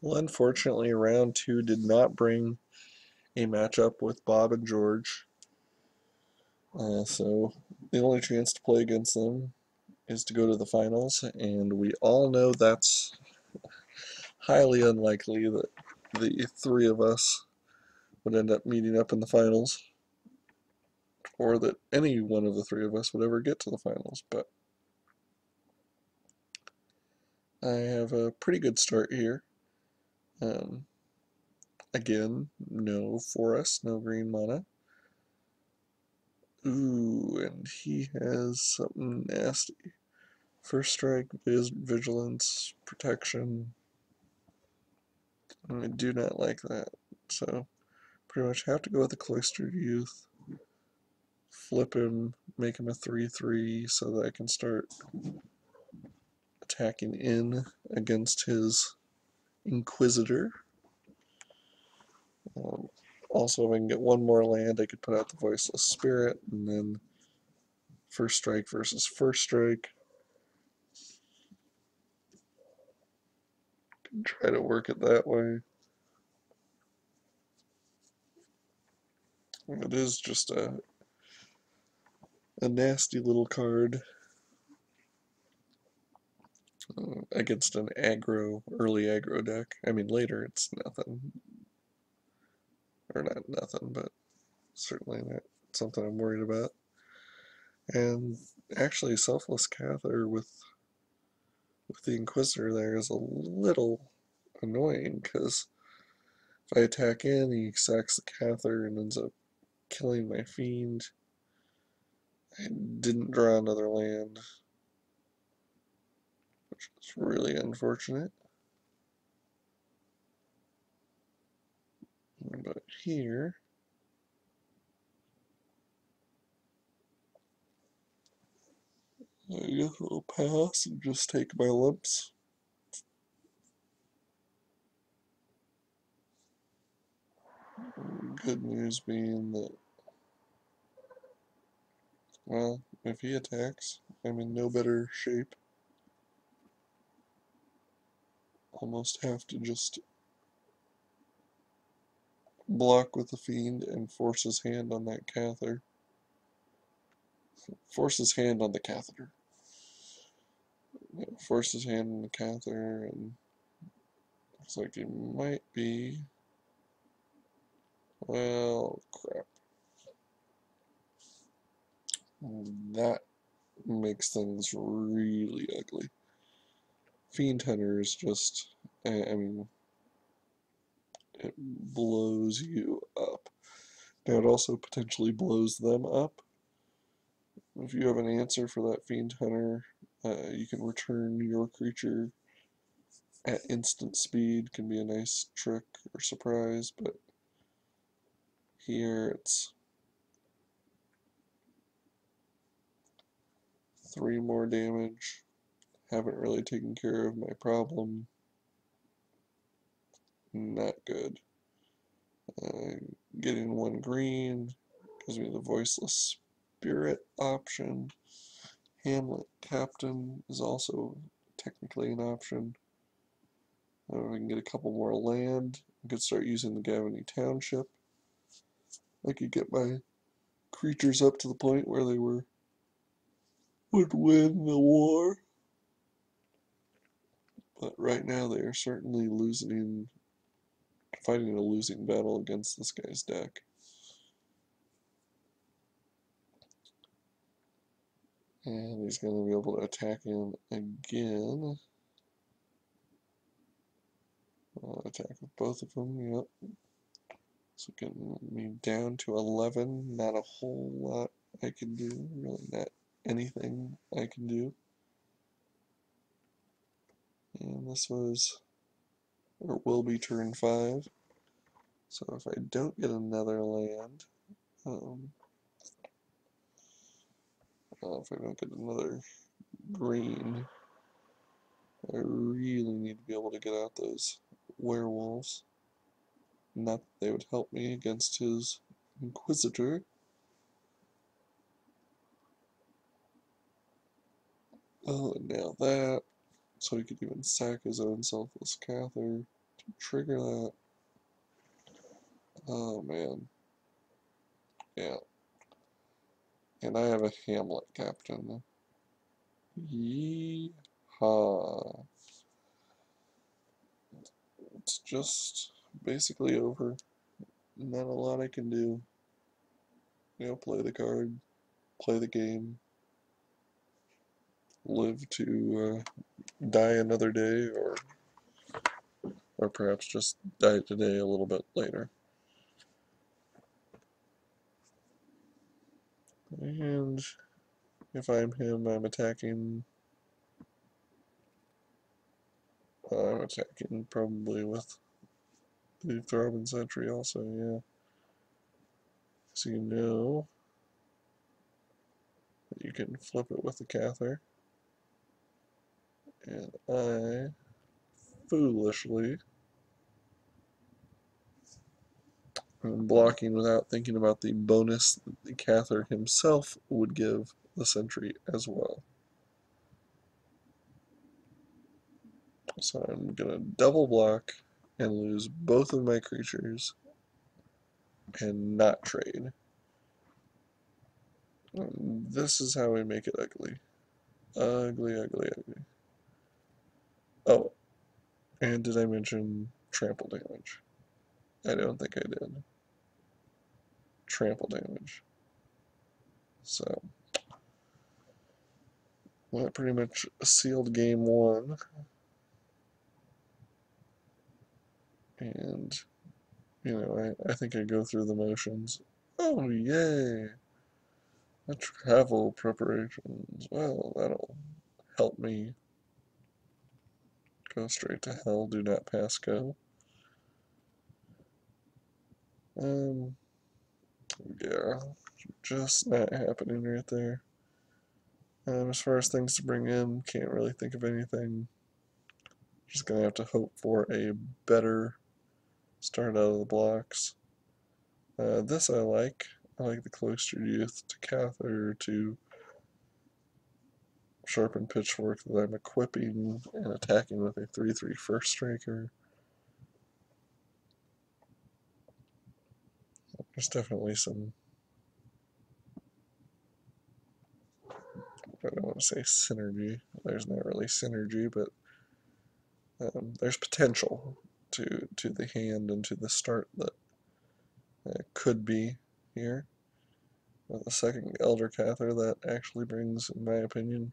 Well, unfortunately, round two did not bring a matchup with Bob and George. So the only chance to play against them is to go to the finals, and we all know that's highly unlikely that the three of us would end up meeting up in the finals, or that any one of the three of us would ever get to the finals. But I have a pretty good start here. Um, Again, no forest, no green mana. Ooh, and he has something nasty. First strike, vigilance, protection. I do not like that. So, pretty much have to go with the Cloistered Youth. Flip him, make him a 3/3 so that I can start attacking in against his Inquisitor. Um, Also, if I can get one more land, I could put out the Voiceless Spirit, and then first strike versus first strike. Try to work it that way. It is just a nasty little card against an early aggro deck. I mean, later it's nothing, or not nothing, but certainly not something I'm worried about. And actually, Selfless Cathar with the Inquisitor there is a little annoying because if I attack in, he sacks the Cathar and ends up killing my Fiend. I didn't draw another land, which is really unfortunate. But here, I guess I'll pass and just take my lumps. Good news being that, well, if he attacks, I'm in no better shape. Almost have to just block with the Fiend and force his hand on that Cathar. Force his hand on the Catheter. Force his hand on the Catheter, and looks like he might be. Well, crap. That makes things really ugly. Fiend Hunter is just, I mean, it blows you up. Now it also potentially blows them up. If you have an answer for that Fiend Hunter, you can return your creature at instant speed. Can be a nice trick or surprise, but here it's 3 more damage. Haven't really taken care of my problem. Not good. Getting 1 green gives me the Voiceless Spirit option. Hamlet Captain is also technically an option. If I can get a couple more land, I could start using the Gavany Township. I could get my creatures up to the point where they would win the war. But right now they are certainly fighting a losing battle against this guy's deck. And he's going to be able to attack him again. I'll attack with both of them, yep. So getting me down to 11, not a whole lot I can do, really not anything I can do. And this was, or will be turn 5. So if I don't get another land, if I don't get another green, I really need to be able to get out those werewolves. Not that they would help me against his Inquisitor. Oh, and now that. So he could even sack his own Selfless Cathar Trigger that. Oh man. Yeah. And I have a Hamlet captain. Yeehaw. It's just basically over. Not a lot I can do. Play the card, play the game, live to die another day, or perhaps just die today a little bit later. And if I'm him, I'm attacking probably with the Throbbing Sentry also, yeah. So you know that you can flip it with the Cather. And I foolishly am blocking without thinking about the bonus that the Cather himself would give the Sentry as well. So I'm going to double block and lose both of my creatures and not trade. This is how we make it ugly. Ugly, ugly, ugly. Oh, and did I mention trample damage? I don't think I did. Trample damage. So, that pretty much sealed game one. And, I think I go through the motions. Oh, yay! The travel preparations. Well, that'll help me go straight to hell. Do not pass go. Um, yeah, just not happening right there. As far as things to bring in, can't really think of anything. Just gonna have to hope for a better start out of the blocks. This I like. I like the Cloistered Youth to Cather to Sharpened Pitchfork that I'm equipping and attacking with a 3/3 First Striker. There's definitely some, I don't want to say synergy. There's not really synergy, but there's potential to the hand and to the start that could be here. With a second Elder Cather, that actually brings, in my opinion,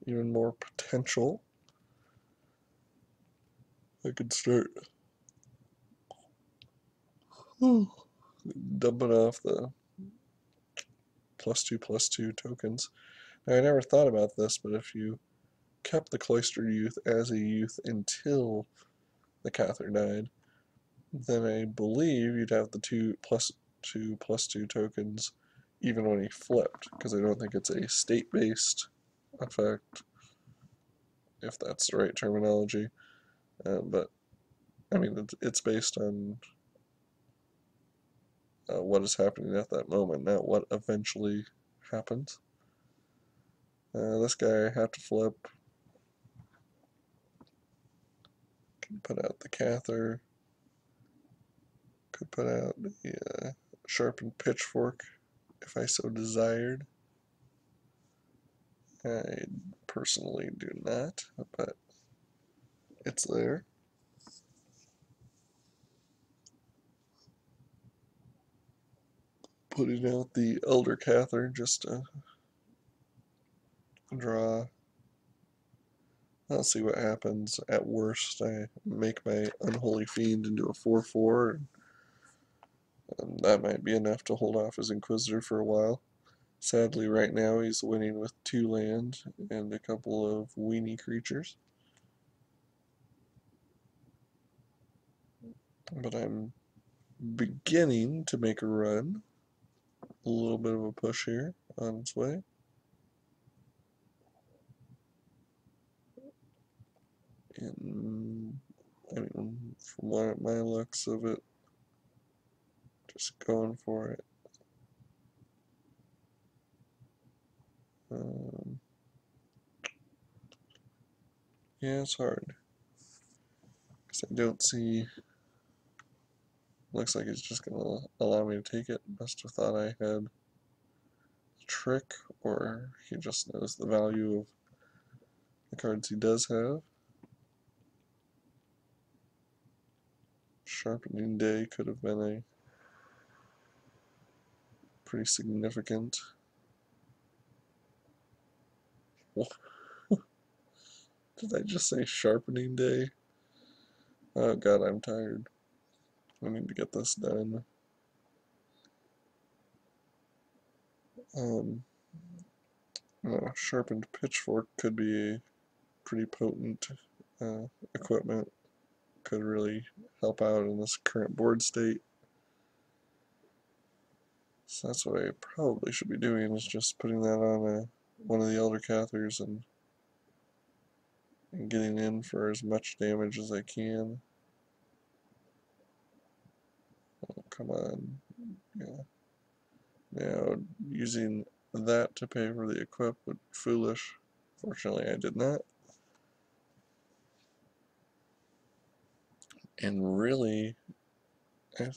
even more potential. I could start dumping off the +2/+2 tokens. Now, I never thought about this, but if you kept the Cloistered Youth as a youth until the Cather died, then I believe you'd have the +2/+2 tokens even when he flipped, because I don't think it's a state-based effect, if that's the right terminology. But I mean, it's based on what is happening at that moment, not what eventually happens. This guy I have to flip. Can put out the Cather. Could put out the Sharpened Pitchfork if I so desired. I personally do not, but it's there. Putting out the Elder Cather just to draw. I'll see what happens. At worst, I make my Unholy Fiend into a 4/4, and that might be enough to hold off his Inquisitor for a while. Sadly, right now he's winning with 2 land and a couple of weenie creatures. But I'm beginning to make a run. A little bit of a push here on its way. And I mean, from my looks of it, just going for it. Um, yeah, it's hard. Because I don't see. Looks like he's just gonna allow me to take it. Must have thought I had a trick, or he just knows the value of the cards he does have. Sharpening Day could have been a pretty significant. Did I just say Sharpening Day? Oh god, I'm tired. I need to get this done. Um, Sharpened Pitchfork could be a pretty potent equipment. Could really help out in this current board state. So that's what I probably should be doing, is just putting that on one of the Elder Cathars and getting in for as much damage as I can. Oh, come on. Yeah. Now, using that to pay for the equip would be foolish. Fortunately, I did not. And really, I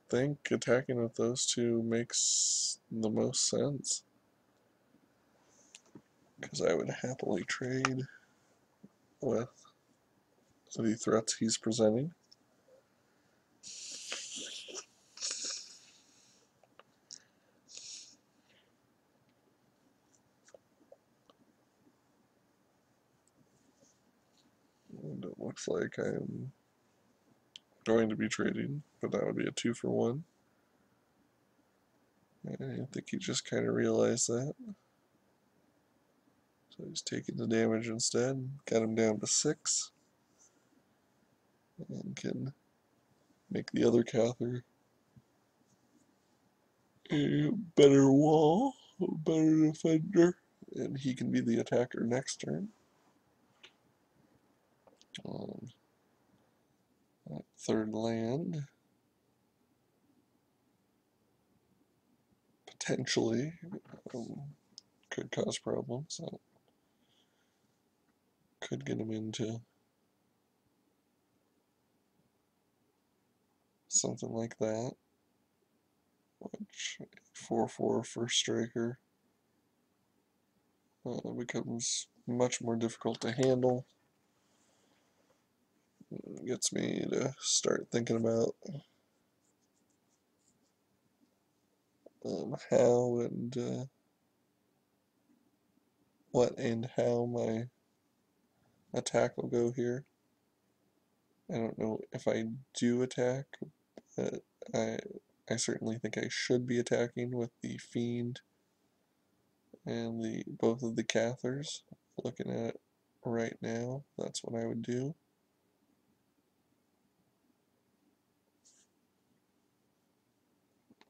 think attacking with those two makes the most sense. Because I would happily trade with the threats he's presenting. And it looks like I'm going to be trading, but that would be a 2-for-1. And I think he just kind of realized that. So he's taking the damage instead. Got him down to 6. And can make the other Cather a better wall, a better defender. And he can be the attacker next turn. Um, Third land. Potentially could cause problems. That could get him into something like that. Which 4/4 first striker becomes much more difficult to handle. It gets me to start thinking about how and what and how my attack will go here. I don't know if I do attack, but I certainly think I should be attacking with the Fiend and the both of the Cathars. Looking at it right now, that's what I would do.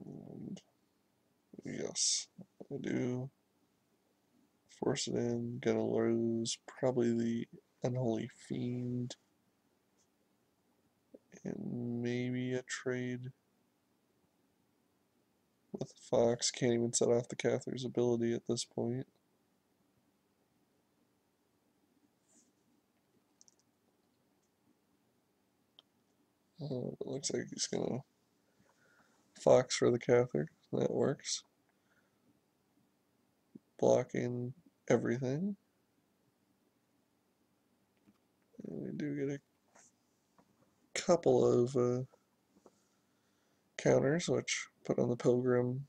And yes, I do. Force it in, gonna lose probably the Unholy Fiend, and maybe a trade with Fox. Can't even set off the Cather's ability at this point. It looks like he's gonna Fox for the Cather. That works. Blocking everything. And we do get a couple of counters, which put on the Pilgrim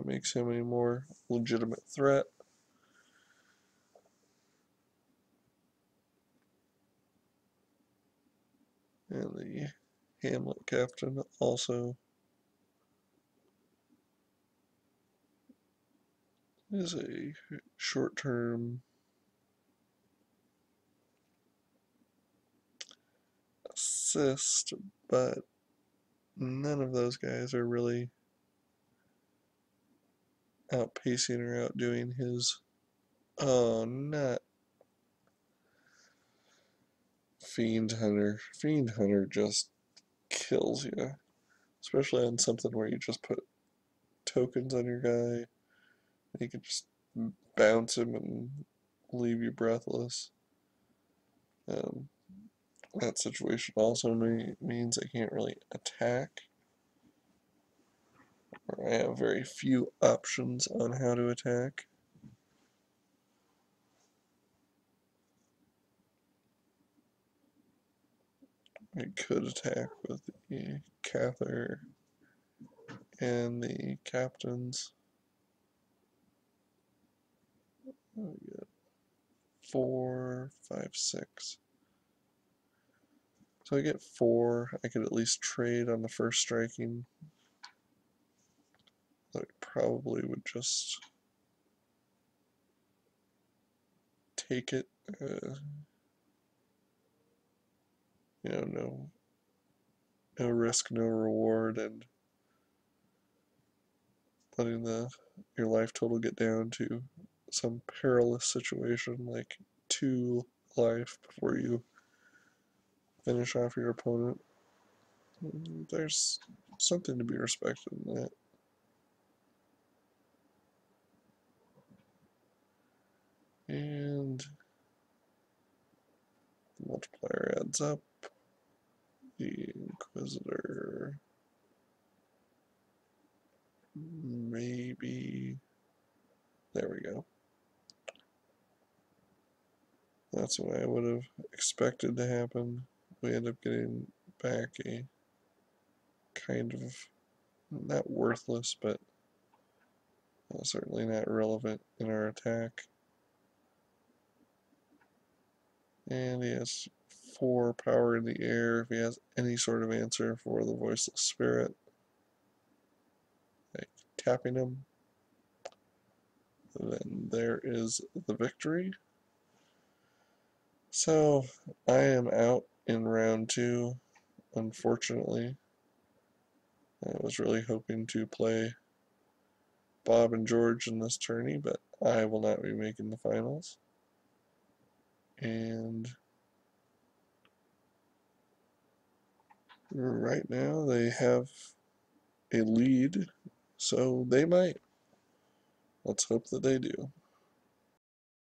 makes him a more legitimate threat. And the Hamlet Captain also is a short-term assist, but none of those guys are really outpacing or outdoing his. Oh, not Fiend Hunter. Fiend Hunter just kills you, especially on something where you just put tokens on your guy. And you can just bounce him and leave you breathless. Um, that situation also means I can't really attack, or I have very few options on how to attack. I could attack with the Cather and the captains. I get 4, 5, 6. So I get 4. I could at least trade on the first striking. I probably would just take it. No risk, no reward, and letting your life total get down to some perilous situation like 2 life before you finish off your opponent. There's something to be respected in that. And the multiplier adds up. The Inquisitor, maybe. There we go. That's what I would have expected to happen. We end up getting back a kind of, not worthless, but certainly not relevant in our attack. And he has 4 power in the air if he has any sort of answer for the Voiceless Spirit. Like tapping him. And then there is the victory. So I am out in round 2, unfortunately. I was really hoping to play Bob and George in this tourney, but I will not be making the finals. And right now they have a lead, so they might. Let's hope that they do.